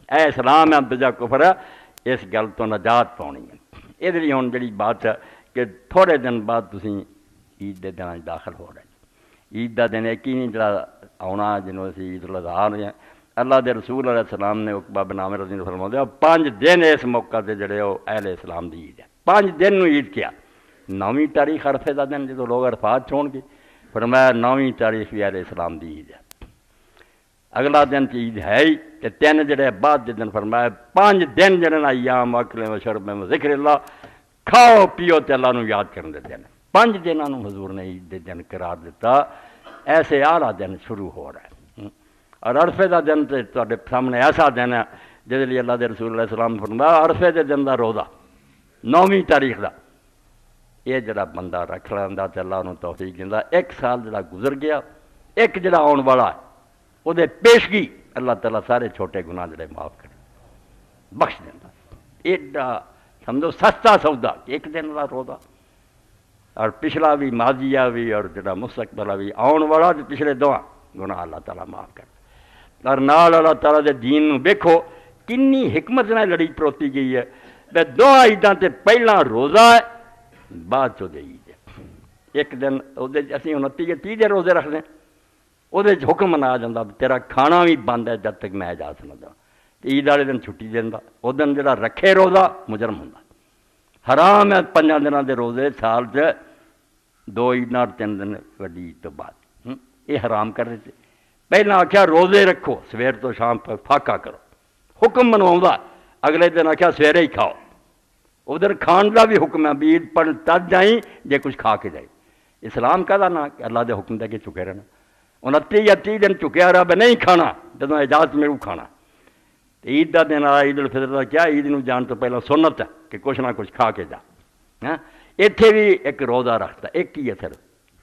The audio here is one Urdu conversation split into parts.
اے اسلام ہے دجا کفر ہے، اس گل تو نجات پاؤنی ہے۔ یہ لیے ہوں جڑی بات ہے کہ تھوڑے دن بعد تسی عید دے دن داخل ہو رہے، عید دا دن ایک ہی نہیں جڑا آنا جنوں اسی عید الاضحیٰ ہیں۔ اللہ دے رسول علیہ السلام نے عقبہ بن عامر رضی اللہ عنہ فرمایا 5 دن اس موقع تے جڑے وہ اہل اسلام دی عید ہے، 5 دن نو عید کیا۔ 9ویں تاریخ عرفے دا دن جدو لوگ عرفات چھوڑ گے، فرمایا 9ویں تاریخ بھی اہل اسلام دی عید ہے۔ اگلا دن تے عید ہے ہی کہ 3 جڑے بعد دے دن فرمایا 5 دن جڑے نا ایام اکل و شرب و ذکر اللہ، کھاؤ پیو تے اللہ نو یاد کرن دے دن۔ 5 دنوں نو حضور نے عید دے دن قرار دیتا۔ ایسے اعلیٰ دن شروع ہو رہا ہے، اور عرفے دا دن تے تواڈے سامنے ایسا دن ہے جس لیے اللہ دے رسول علیہ السلام نے فرمایا عرفے دے دن دا روزہ 9ویں تاریخ دا یہ جڑا بندہ رکھ لیندا تے اللہ انہوں توفیق دیندا، 1 سال جڑا گزر گیا، ایک جڑا آن والا ہے وہ دے پیشگی اللہ تعالیٰ سارے چھوٹے گناہ جڑے معاف کرے بخش دیندا۔ ایڈا سمجھو سستا سودا کہ 1 دن دا روزہ، اور پچھلا بھی ماضیہ بھی اور جڑا مستقبلہ بھی آن والا تے پچھلے دواں گناہ اللہ تعالیٰ معاف کر۔ اور نال اللہ تعالیٰ دے دین نو دیکھو کنی حکمت نہ لڑی پروتی گئی ہے، بے 2 عیداں تے پہلا روزہ ہے بعد چو دے عید ہے۔ ایک دن اسی 29 30 دن روزے رکھ دیں، وہ حکم نہ آ جاتا تیرا کھانا بھی بند ہے جب تک میں اجازت نہ دوں، عید والے دن چھٹی دینا، وہ دن جڑا رکھے روزہ مجرم ہوں۔ حرام ہے 5 دنوں دے روزے سال چ 2 عیداں اور 3 دن وڈی عید تو بعد، یہ حرام کر دیتے۔ پہلے آخیا روزے رکھو سویر تو شام تک فاقہ کرو، حکم منوا، اگلے دن آخیا سویرے ہی کھاؤ، ادھر کھان کا بھی حکم ہے بھی عید پڑھ تب جائیں جے کچھ کھا کے جائے۔ اسلام کا نا کہ اللہ دے حکم دے کے چکے رہنا، 29 یا 30 دن چکیا رہا نہیں کھانا جب اجازت میرے کھانا۔ عید کا دن آیا عید الفطر کا کیا عید نو جان تو پہلے سنت ہے کہ کچھ نہ کچھ کھا کے جا۔ اتنے بھی ایک روزہ رکھتا، ایک ہی ہے صرف،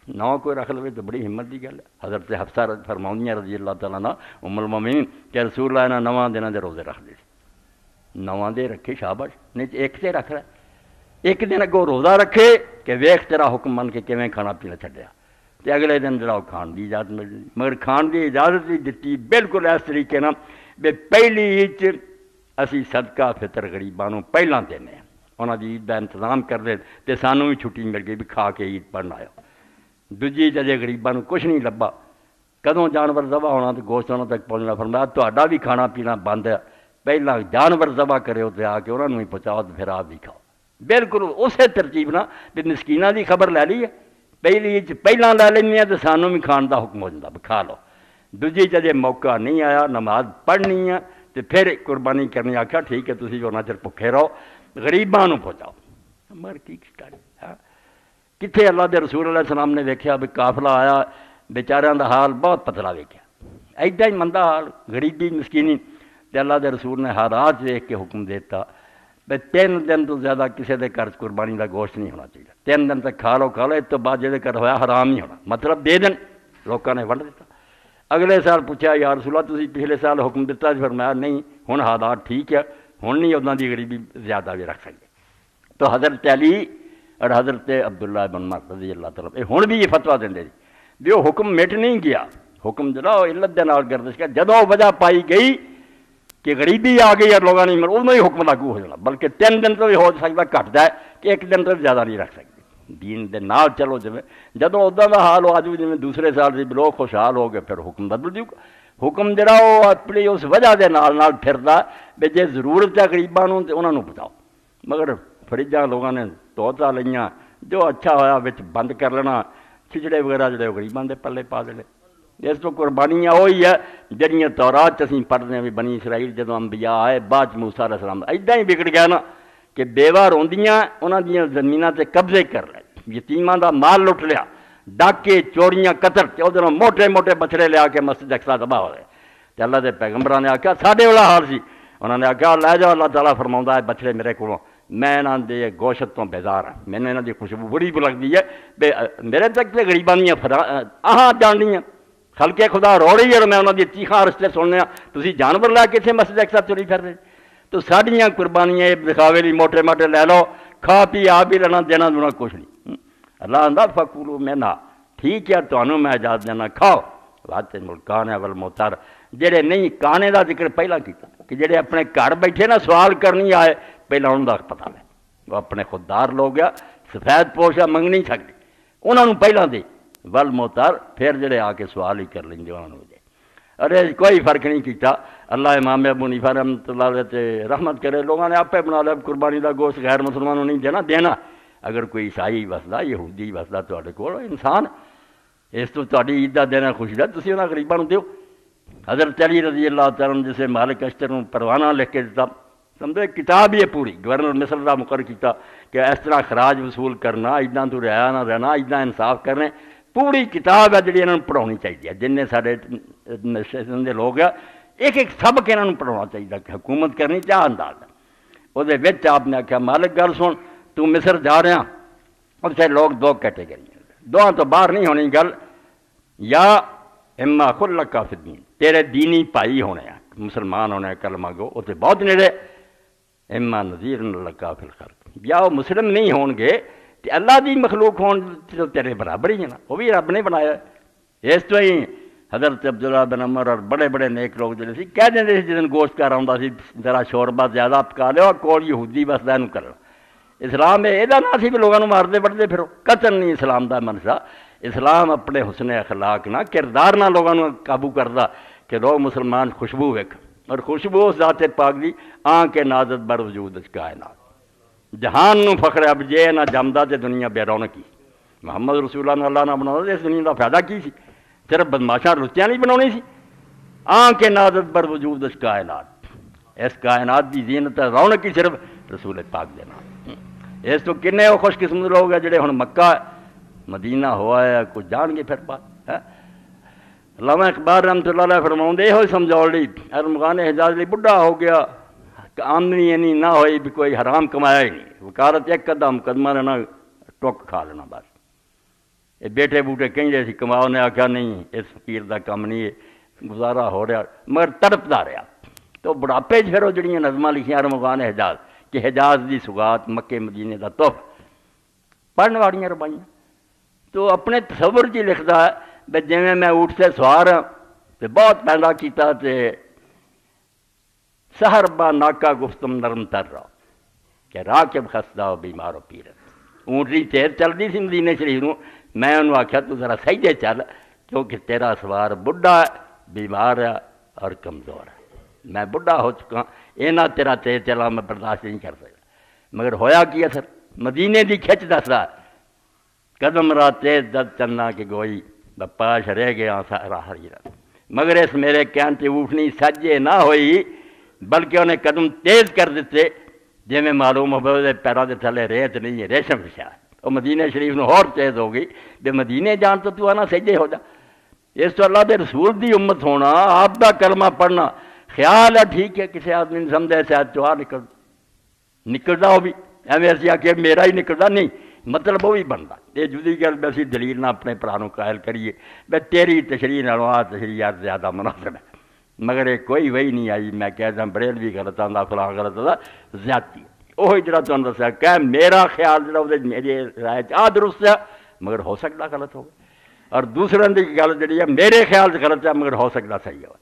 9 کوئی رکھ لے تو بڑی ہمت کی گل ہے۔ حضرت حفصہ فرماؤں رضی اللہ تعالیٰ عنہ ام المومنین کہ رسول اللہ نے 9 دنوں دے روزے رکھ دے، 9 دے رکھے شاباش، نہیں تو ایک سے رکھ رہا ہے، ایک دن اگوں روزہ رکھے کہ ویخ تیرا حکم من کے کیویں کھانا پینا چھڈیا، تے اگلے دن جڑا کھان دی اجازت مل جاتی، مگر کھان دی اجازت بھی دیتی بالکل اس طریقے نال بے پہلی عید اسی صدقہ فطر غریباں نوں پہلاں دینے ہیں، انہاں دی عید دا انتظام کر دے تے سانوں بھی چھٹی مل گئی بھی کھا کے عید پڑھن آئے۔ دوجی ججے غریباں نوں کچھ نہیں لبا، کدوں جانور ذبح ہونا تو گوشت انہاں تک پہنچنا، فرمایا تہاڈا بھی کھانا پینا بند ہے، پہلا جانور ذبح کرو تے آ کے انہاں نوں ہی پہنچاؤ تے پھر آپ بھی کھاؤ۔ بالکل اسی ترتیب نہ بھی مسکیناں دی خبر لے لی ہے، پہلی عید پہلا لے لینی ہے تو سانوں بھی کھان دا حکم ہو جاتا بھی کھا لو۔ دوجی ججے موقع نہیں آیا نماز پڑھنی ہے تو پھر قربانی کرنی، آخیا ٹھیک ہے تسی ہونا چر بھکھے رہو غریباں نوں پہنچاؤ۔ مگر کی کتنے اللہ دے رسول علیہ السلام نے ویکھیا بھی قافلہ آیا، بیچاریاں دا حال بہت پتلا ویکھیا، ایڈا ہی مندہ حال غریبی مسکینی، تے اللہ دے رسول نے حالات ویکھ کے حکم دیتا بھئی 3 دن تو زیادہ کسی دے گھر قربانی دا گوشت نہیں ہونا چاہیے، 3 دن تک کھا لو اس تو بعد جہدے گھر ہویا حرام نہیں ہونا، مطلب دے دن لوگوں نے ونڈ دیتا۔ اگلے سال پوچھا یا رسول اللہ تسی پچھلے سال حکم دیتا، فرمایا نہیں ہن حالات ٹھیک ہے، ہن نہیں اداں دی غریبی زیادہ بھی رکھ سکتے۔ تو حضرت علی اور حضرت عبداللہ بن عمر رضی اللہ تعالیٰ یہ ہن بھی یہ فتویٰ دیں بھی وہ حکم مٹ نہیں گیا، حکم جڑا وہ علت دے نال گردش کیا، جدوں وجہ پائی گئی کہ غریبی آ گئی اور لوگوں نے ادوں ہی حکم لاگو ہو جانا، بلکہ 3 دن تو بھی ہو سکتا گھٹتا ہے کہ 1 دن تو زیادہ نہیں رکھ سکتے دین دے نال چلو۔ جی جدوں ادا کا حال ہو اج بھی جی دوسرے سال سے لوگ خوشحال ہو گئے پھر حکم بدل دیو، حکم جڑا وہ اپنی اس وجہ دے نال پھردا بھی جے ضرورت ہے غریباں نوں تے انہاں نوں بتاؤ، مگر فریجاں لوگاں نے توتا لئیاں جو اچھا ہویا وچ بند کر لینا، کھچڑے وغیرہ جڑے غریباں دے پلے پا دینے۔ اس تو قربانیاں وہی ہے جڑیاں تورات اسی پڑھتے ہیں بھی بنی اسرائیل جدوں انبیاء آئے بعد موسیٰ علیہ السلام ایڈا ہی بگڑ گیا نا کہ بیوہ روندیاں انہاں دیاں زمیناں تے قبضے کر لے، یتیماں دا مال لٹ لیا، ڈاکے چوریاں قتل، ادھروں موٹے موٹے بچڑے لیا کے مسجد اقصی تباہ ہو گئے۔ تے اللہ دے پیغمبراں نے آکھیا ساڈے والا حال سی، انہوں نے آکھیا لے جاؤ، اللہ تعالیٰ فرماؤندا ہے بچڑے میرے کولوں، میں انہاں دے گوشت تو بیزار ہاں، میں نے انہاں دی خوشبو بڑی لگدی ہے، میرے تک تے غریباں دیاں آہاں جاننی ہیں، خلق خدا رو رہی ہے اور میں انہوں نے چیخاں رستے سننے، تسی جانور لے کے اتنے مسجد اقصی تری پھر رہے۔ تو ساڈیاں قربانیاں دکھاوے لی موٹے موٹے لے لو، کھا پی آپ بھی لینا، دینا دونا کچھ نہیں۔ اللہ آندا فکولوا منھا، ٹھیک ہے تمہیں میں اجازت دینا کھاؤ، واتِ الملکان والموتر، جڑے نہیں کانے دا ذکر پہلا کیتا کہ جڑے اپنے گھر بیٹھے نا سوال کرنی آئے پہلے انہوں کا پتا لے، وہ اپنے خوددار لوگ آ، سفید پوشا منگ نہیں سکتے، انہوں نے پہلے دے ول موتار، پھر جڑے آ کے سوال ہی کر لیں گے انہوں نے۔ ارے کوئی فرق نہیں کیتا، اللہ امام ابو حنیفہ رحمۃ اللہ علیہ تے رحمت کرے، لوگوں نے آپ بنا لیا قربانی کا گوشت غیر مسلمانوں نہیں دینا دینا، اگر کوئی عیسائی وسدا یہودی وسدا تواڈے کول انسان اس تو تہاڈی عید دا دینا خوشی دا تسی انہاں غریباں نوں دیو۔ حضرت علی رضی اللہ تعالیٰ عنہ جسے مالک اشتر نوں پروانہ لکھ کے دیتا، سمجھو ایک کتاب ہی ہے پوری، گورنر مصر دا مقرر کیتا کہ اس طرح خراج وصول کرنا، عیداں تو رعایا نہ رہنا، عیداں انصاف کرنے، پوری کتاب ہے جڑی انہوں نے پڑھاونی چاہیے، جن نے سارے دے لوگ ہیں ایک ایک سبق انہوں نے پڑھانا چاہیے کہ حکومت کرنی کیا انداز ہے۔ وہ آپ نے آخیا مالک گل سن، تو مصر جا رہا، اتنے لوگ دو کیٹیگری ہیں، دو تو باہر نہیں ہونی گل، یا اما خلق فی الدین، تیرے دینی بھائی ہونے ہیں، مسلمان ہونے ہیں، کلمہ گو اتنے بہت نیڑے، اما نذیر لکا فی الخلق، یا وہ مسلم نہیں ہون گے تے اللہ دی مخلوق ہون تو تیرے برابر ہی ہے نا، وہ بھی رب نے بنایا ہے۔ اس تو ہی حضرت عبداللہ بن عمر اور بڑے بڑے نیک لوگ جڑے سی کہہ دیں جس دن گوشت کر آتا سی ذرا شوربہ زیادہ پکا لو کول یہودی بس دینوں کر اسلام یہ نہ سی بھی لوگوں مارتے بڑھتے پھرو، قتل نہیں اسلام دا منشا۔ اسلام اپنے حسن اخلاق نہ کردار نہ لوگوں قابو کرتا کہ لوگ مسلمان خوشبو ویک، اور خوشبو اس ذات پاک دی آن کے نازت بر وجود کائنات، جہان نو فخر اب جے نہ جمدا تے دنیا بے رونقی، محمد رسول اللہ اللہ نہ بنا اس دنیا دا فائدہ کی سی؟ صرف بدماشاں لچیاں نہیں بنانی سی، آن کے نازت بر وجود اس کائنات، اس کائنات دی زینت رونق ہی صرف رسول پاک دے نام۔ اس تو کنے وہ خوش قسمت لوگ ہیں جڑے ہن مکہ مدینہ ہوا ہے کچھ جان گے پھر بات۔ علامہ اقبال رحمۃ اللہ علیہ فرماؤں دے ہوئی سمجھاؤ لی ارمغان حجاز لی بڑھا ہو گیا، آمدنی اینی نہ ہوئی بھی کوئی حرام کمایا ہی نہیں، وکالت ایک قدم قدمہ رہنا ٹوک کھا لینا بس۔ یہ بیٹے بوٹے کہیں جیسی کماؤ نے آخیا نہیں اس فقیر دا کم نہیں ہے، گزارا ہو رہا مگر تڑپتا رہا۔ تو بڑھاپے پھر وہ جڑیاں نظماں لکھیاں ارمغان حجاز کہ حجاز دی سگات مکے مدینے دا تحفہ، پڑھنے والیاں ربائیاں تو اپنے تصور جی لکھتا ہے بے جویں میں اٹھ سے سوار ہاں تے بہت پیدا کیتا تے سحر با ناکا گفتم نرم تر رہا کہ راکب خستہ و بیمار و پیرت، اونٹری تیر چل دی سی مدینے شریف نوں، میں انہوں آخیا تو ذرا سجدے چل کیونکہ تیرا سوار بڑھا ہے، بیمار ہے اور کمزور ہے، میں بڑھا ہو چکا اینا تیرا تیز چلا میں برداشت نہیں کر سکتا۔ مگر ہویا کی اثر مدینے دی کھچ دس رہا قدم را تیز دد چلنا کہ گوئی بپاش رہ گیا راہ مگر اس میرے کہن تے اٹھنی سجے نہ ہوئی بلکہ انہیں قدم تیز کر دیتے جی میں معلوم ہو پیروں کے تھلے ریت نہیں ہے ریشم شاہ، وہ مدینے شریف نو اور تیز ہو گئی بے مدینے جان تو آنا سجے ہو جا۔ اس تو اللہ دے رسول دی امت ہونا، آپ دا کلمہ پڑھنا، خیال ہے ٹھیک ہے کسی آدمی نے سمجھے شاید چوہا نکلتا ہو بھی ایویں اسی آ کے میرا ہی نکلتا نہیں، مطلب وہ بھی بنتا یہ جدی گل بھی اسی دلیل نہ اپنے پرانوں قائل کریے بے تیری تشریح نالوں آ تشریح یار زیادہ مناسب ہے، مگر یہ کوئی وہی نہیں آئی میں کہتا بریل بھی غلط آتا فلاں غلط آتا زیادتی وہی جڑا تمہیں دسیا کہ میرا خیال جڑا وہ میری رائے آ درست ہے مگر ہو سکتا غلط ہوگا، اور دوسرے کی گل جڑی ہے میرے خیال سے غلط ہے مگر ہو سکتا صحیح ہو۔